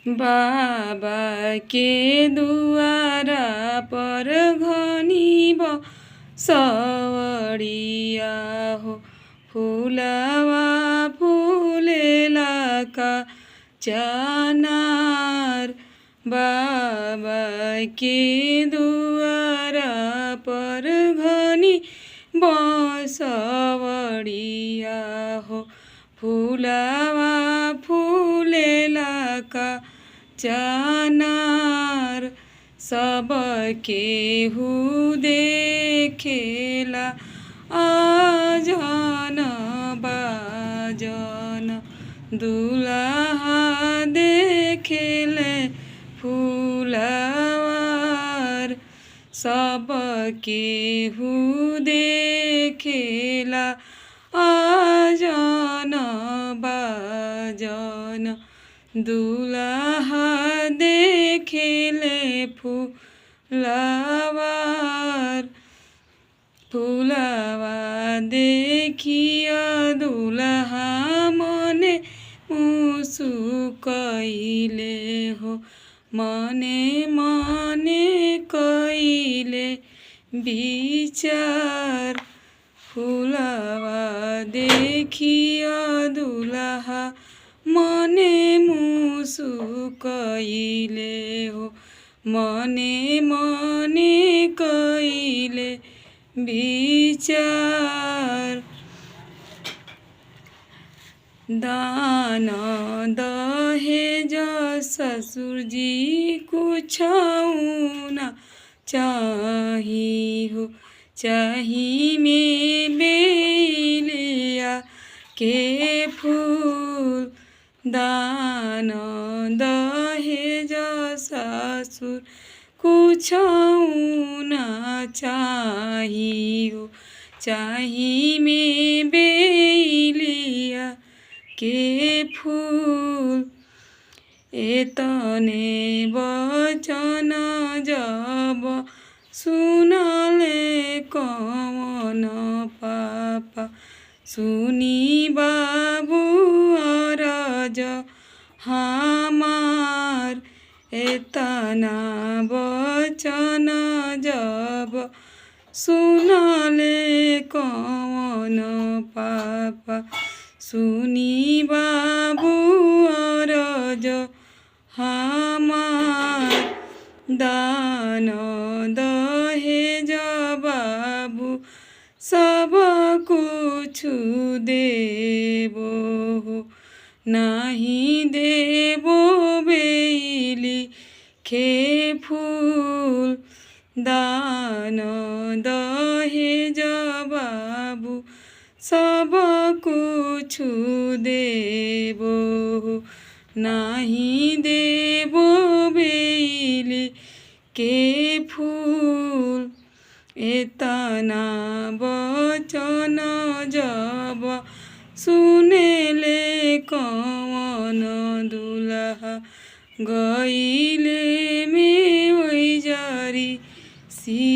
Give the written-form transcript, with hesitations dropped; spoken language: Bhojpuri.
बाबा के दुआरा पर घनी सवरिया हो फूलवा फूलेला का चनार। बाबा के दुआरा पर घनी सवरिया हो फूलवा फूलेला का चनार। सब केहू देखेला आजन बाजन दुल्हा देखेले फूलवार। सब केहू देखेला आजन बाजन दुल्हा देखेले फूलवार। फूलवा देखिया दुल्हा मने मुसुकइले हो मने मने कइले विचार। फूलवा देखिया दुल्हा मने मुसुकइले हो मने मने कइले विचार। दान दहेज ससुर जी कुछ न चाही हो चाही में बेलिया के फूल। दान दहेज ससुर कुछ न चाही हो चाही में बेलिया के फूल। एतने वचन जब सुनले कवन पापा सुनी बाबू अरज हमार। एतना वचन जब सुनले कवन पापा सुनी बाबू अरज हमार। दान दहेज बाबू सब कुछ देबो हो नाही देबो बेली के फूल। दान दहेज बाबू सब कुछ देबो हो नाही देबो बेली के फूल। एतना वचन जब सुनेले कवन दुल्हा गइले में ओइजरी सी